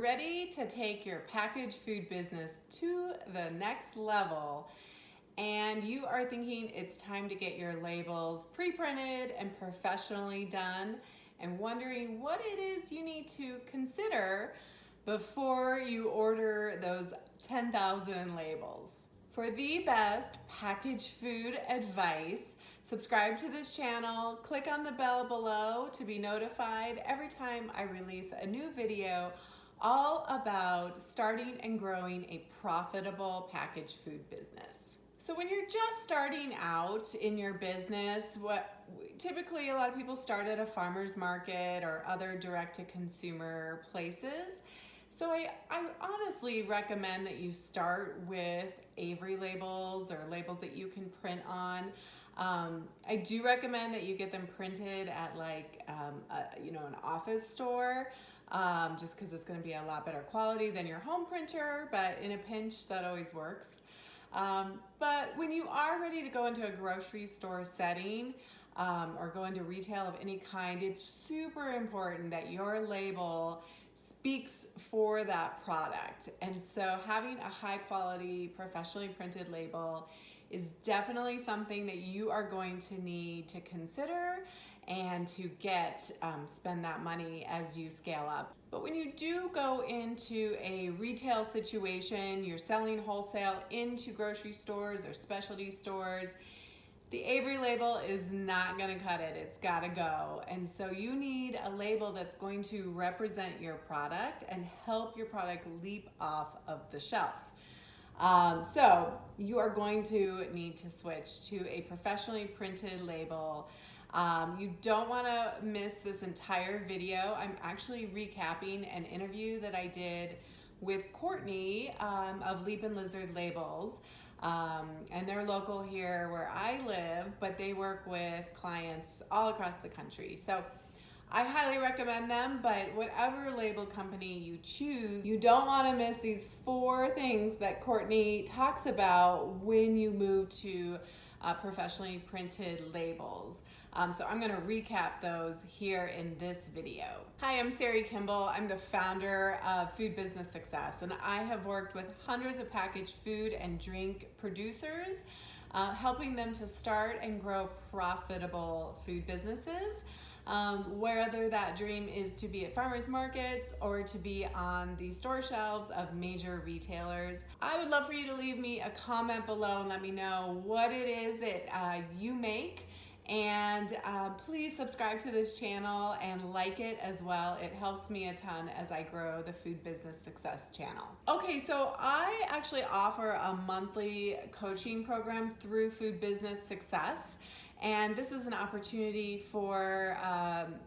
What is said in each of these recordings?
ready to take your packaged food business to the next level, and you are thinking it's time to get your labels pre-printed and professionally done, and wondering what it is you need to consider before you order those 10,000 labels. For the best packaged food advice, subscribe to this channel, click on the bell below to be notified every time I release a new video all about starting and growing a profitable packaged food business. So when you're just starting out in your business, typically a lot of people start at a farmer's market or other direct-to-consumer places. So I honestly recommend that you start with Avery labels or labels that you can print on. I do recommend that you get them printed at an office store, just because it's going to be a lot better quality than your home printer, but in a pinch that always works. But when you are ready to go into a grocery store setting or go into retail of any kind, it's super important that your label speaks for that product. And so having a high quality, professionally printed label is definitely something that you are going to need to consider and to spend that money as you scale up. But when you do go into a retail situation, you're selling wholesale into grocery stores or specialty stores, the Avery label is not gonna cut it, it's gotta go. And so you need a label that's going to represent your product and help your product leap off of the shelf. So you are going to need to switch to a professionally printed label. You don't want to miss this entire video. I'm actually recapping an interview that I did with Courtney of Leapin Lizard Labels. And they're local here where I live, but they work with clients all across the country. So I highly recommend them, but whatever label company you choose, you don't want to miss these 4 things that Courtney talks about when you move to professionally printed labels. So I'm going to recap those here in this video. Hi, I'm Sari Kimbell. I'm the founder of Food Business Success, and I have worked with hundreds of packaged food and drink producers, helping them to start and grow profitable food businesses. Whether that dream is to be at farmers markets or to be on the store shelves of major retailers. I would love for you to leave me a comment below and let me know what it is that you make. And please subscribe to this channel and like it as well. It helps me a ton as I grow the Food Business Success channel. Okay, so I actually offer a monthly coaching program through Food Business Success. And this is an opportunity for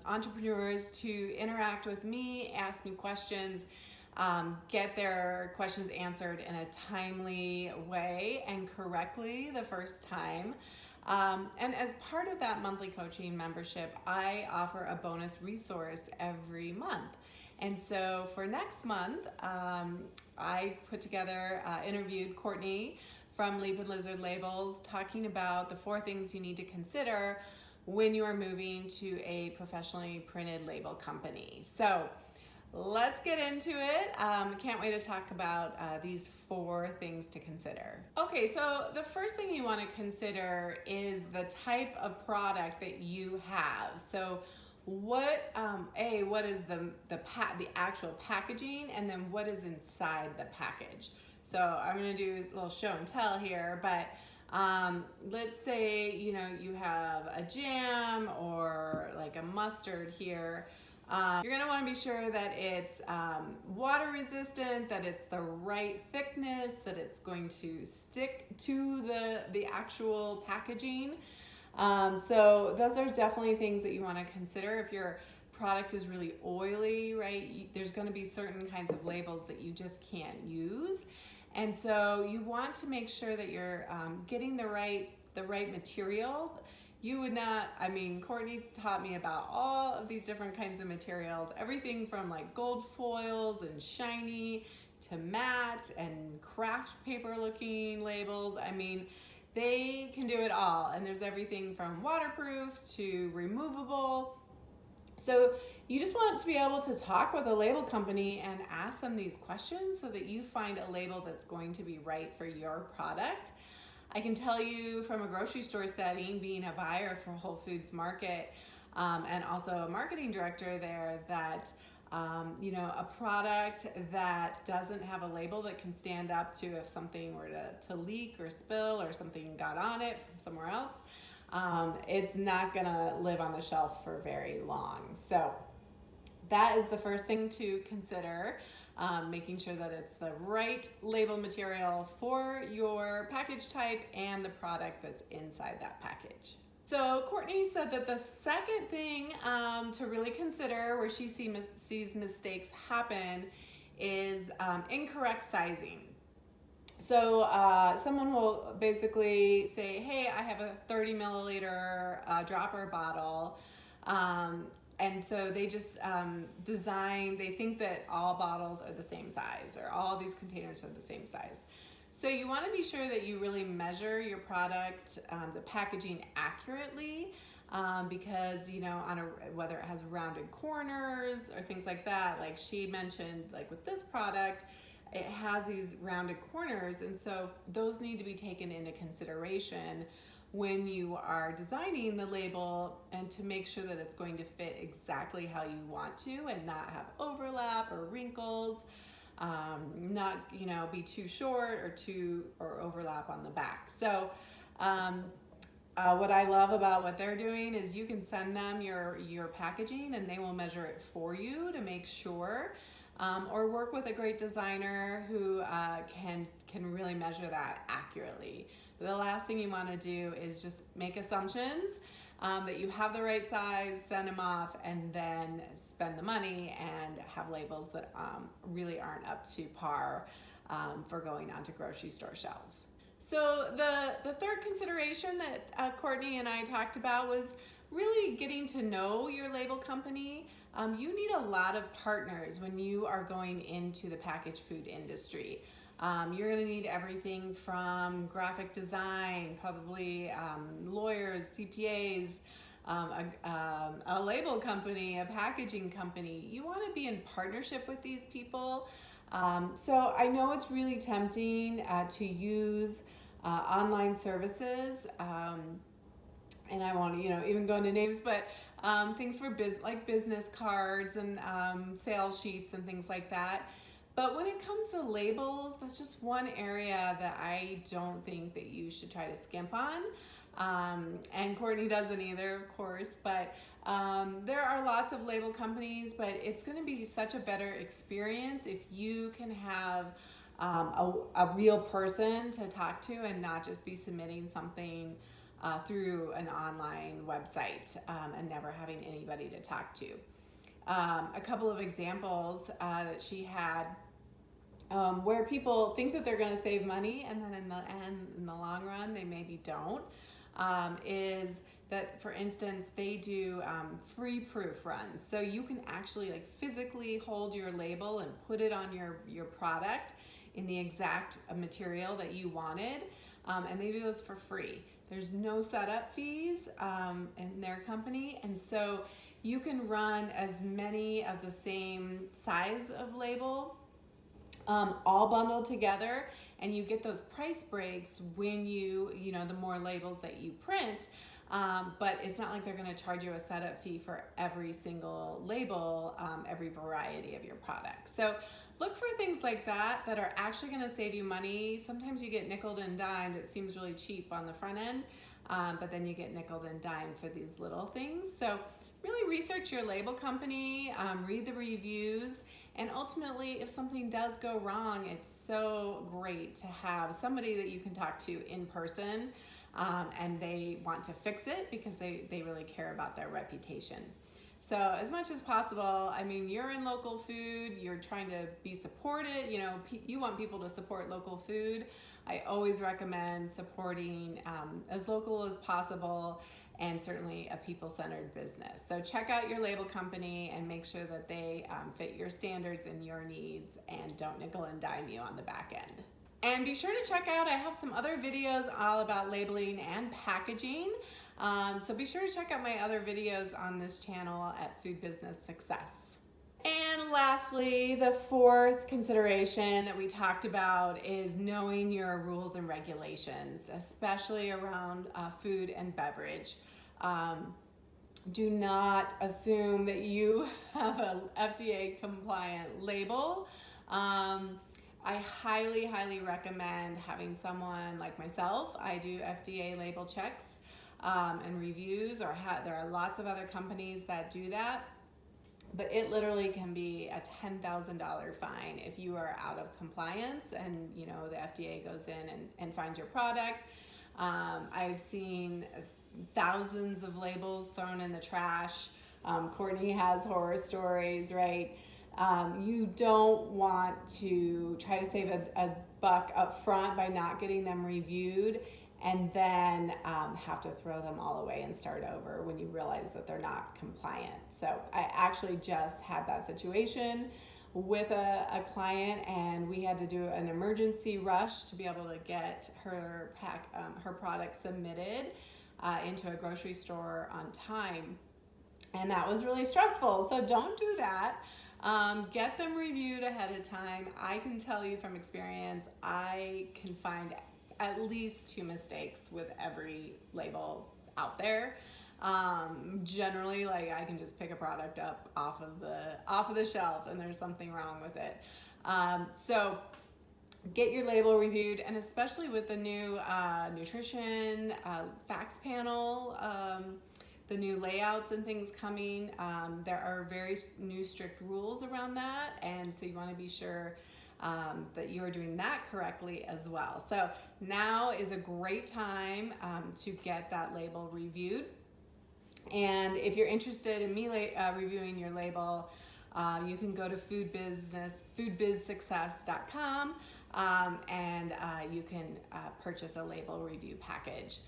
entrepreneurs to interact with me, ask me questions, get their questions answered in a timely way and correctly the first time. And as part of that monthly coaching membership, I offer a bonus resource every month. And so for next month, I put together, interviewed Courtney from Leapin Lizard Labels, talking about the 4 things you need to consider when you are moving to a professionally printed label company. So let's get into it. Can't wait to talk about these 4 things to consider. Okay, so the first thing you want to consider is the type of product that you have. So what is the actual packaging, and then what is inside the package? So I'm going to do a little show and tell here, but let's say you have a jam or like a mustard here. You're going to want to be sure that it's water resistant, that it's the right thickness, that it's going to stick to the actual packaging. So those are definitely things that you want to consider. If your product is really oily, right, there's going to be certain kinds of labels that you just can't use. And so you want to make sure that you're getting the right material. You would not, Courtney taught me about all of these different kinds of materials, everything from like gold foils and shiny to matte and craft paper looking labels. They can do it all. And there's everything from waterproof to removable. So you just want to be able to talk with a label company and ask them these questions so that you find a label that's going to be right for your product. I can tell you from a grocery store setting, being a buyer for Whole Foods Market, and also a marketing director there, that a product that doesn't have a label that can stand up to if something were to leak or spill or something got on it from somewhere else, it's not gonna live on the shelf for very long. So that is the first thing to consider, making sure that it's the right label material for your package type and the product that's inside that package. So Courtney said that the second thing to really consider where she sees mistakes happen is incorrect sizing. So someone will basically say, hey, I have a 30 milliliter dropper bottle. And so they just they think that all bottles are the same size, or all these containers are the same size. So you want to be sure that you really measure your product, the packaging accurately, because whether it has rounded corners or things like that, like she mentioned, like with this product, it has these rounded corners, and so those need to be taken into consideration when you are designing the label, and to make sure that it's going to fit exactly how you want to and not have overlap or wrinkles, not be too short or overlap on the back. So what I love about what they're doing is you can send them your packaging and they will measure it for you to make sure, or work with a great designer who can really measure that accurately. The last thing you want to do is just make assumptions that you have the right size, send them off, and then spend the money and have labels that really aren't up to par for going onto grocery store shelves. So the third consideration that Courtney and I talked about was really getting to know your label company. You need a lot of partners when you are going into the packaged food industry. You're going to need everything from graphic design, probably lawyers, CPAs, a label company, a packaging company. You want to be in partnership with these people. So I know it's really tempting to use online services, and I want to even go into names, but things for like business cards and sales sheets and things like that. But when it comes to labels, that's just one area that I don't think that you should try to skimp on. And Courtney doesn't either, of course, but there are lots of label companies, but it's going to be such a better experience if you can have a real person to talk to and not just be submitting something through an online website and never having anybody to talk to. A couple of examples that she had, where people think that they're going to save money and then in the long run they maybe don't, is that, for instance, they do free proof runs. So you can actually like physically hold your label and put it on your product in the exact material that you wanted, and they do those for free. There's no setup fees in their company, and so you can run as many of the same size of label all bundled together, and you get those price breaks when the more labels that you print, but it's not like they're going to charge you a setup fee for every single label, every variety of your product. So look for things like that are actually going to save you money. Sometimes you get nickeled and dimed. It seems really cheap on the front end, but then you get nickeled and dimed for these little things. So really research your label company, read the reviews, and ultimately, if something does go wrong, it's so great to have somebody that you can talk to in person, and they want to fix it because they really care about their reputation. So as much as possible, I mean, you're in local food, you're trying to be supported, you want people to support local food. I always recommend supporting as local as possible, and certainly a people-centered business. So check out your label company and make sure that they fit your standards and your needs, and don't nickel and dime you on the back end. And be sure to check out, I have some other videos all about labeling and packaging. So be sure to check out my other videos on this channel at Food Business Success. And lastly, the fourth consideration that we talked about is knowing your rules and regulations, especially around food and beverage. Do not assume that you have an FDA compliant label. I highly, highly recommend having someone like myself. I do FDA label checks and reviews, or there are lots of other companies that do that. But it literally can be a $10,000 fine if you are out of compliance and the FDA goes in and finds your product. I've seen thousands of labels thrown in the trash. Courtney has horror stories, right? You don't want to try to save a buck up front by not getting them reviewed and then have to throw them all away and start over when you realize that they're not compliant. So I actually just had that situation with a client, and we had to do an emergency rush to be able to get her product submitted into a grocery store on time. And that was really stressful. So don't do that. Get them reviewed ahead of time. I can tell you from experience, I can find at least 2 mistakes with every label out there. Generally, like, I can just pick a product up off of the shelf and there's something wrong with it. So get your label reviewed, and especially with the new nutrition facts panel, the new layouts and things coming, there are very new strict rules around that, and so you want to be sure that you are doing that correctly as well. So now is a great time to get that label reviewed. And if you're interested in me reviewing your label, you can go to foodbizsuccess.com and you can purchase a label review package.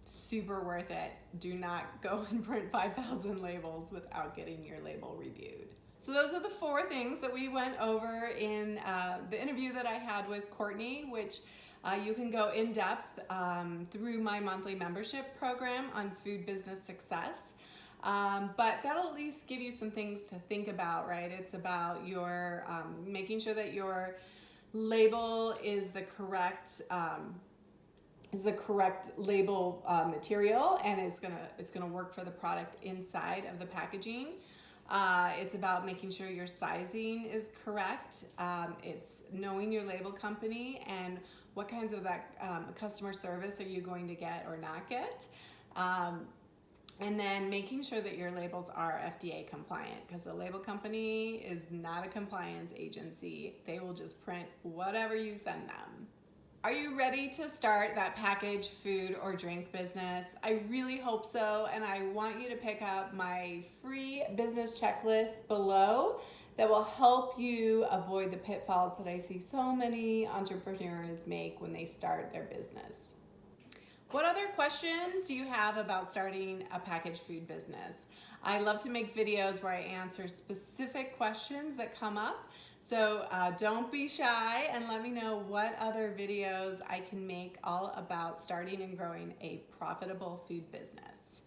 Super worth it. Do not go and print 5,000 labels without getting your label reviewed. So those are the 4 things that we went over in the interview that I had with Courtney, which you can go in depth through my monthly membership program on Food Business Success. But that'll at least give you some things to think about, right? It's about your making sure that your label is the correct label material, and it's gonna work for the product inside of the packaging. It's about making sure your sizing is correct. It's knowing your label company and what kinds of that customer service are you going to get or not get. And then making sure that your labels are FDA compliant, because a label company is not a compliance agency. They will just print whatever you send them. Are you ready to start that packaged food or drink business? I really hope so, and I want you to pick up my free business checklist below that will help you avoid the pitfalls that I see so many entrepreneurs make when they start their business. What other questions do you have about starting a packaged food business? I love to make videos where I answer specific questions that come up. So don't be shy and let me know what other videos I can make all about starting and growing a profitable food business.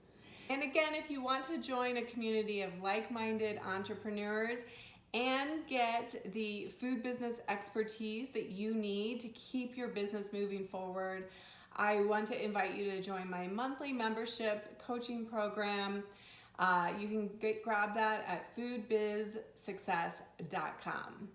And again, if you want to join a community of like-minded entrepreneurs and get the food business expertise that you need to keep your business moving forward, I want to invite you to join my monthly membership coaching program. You can grab that at foodbizsuccess.com.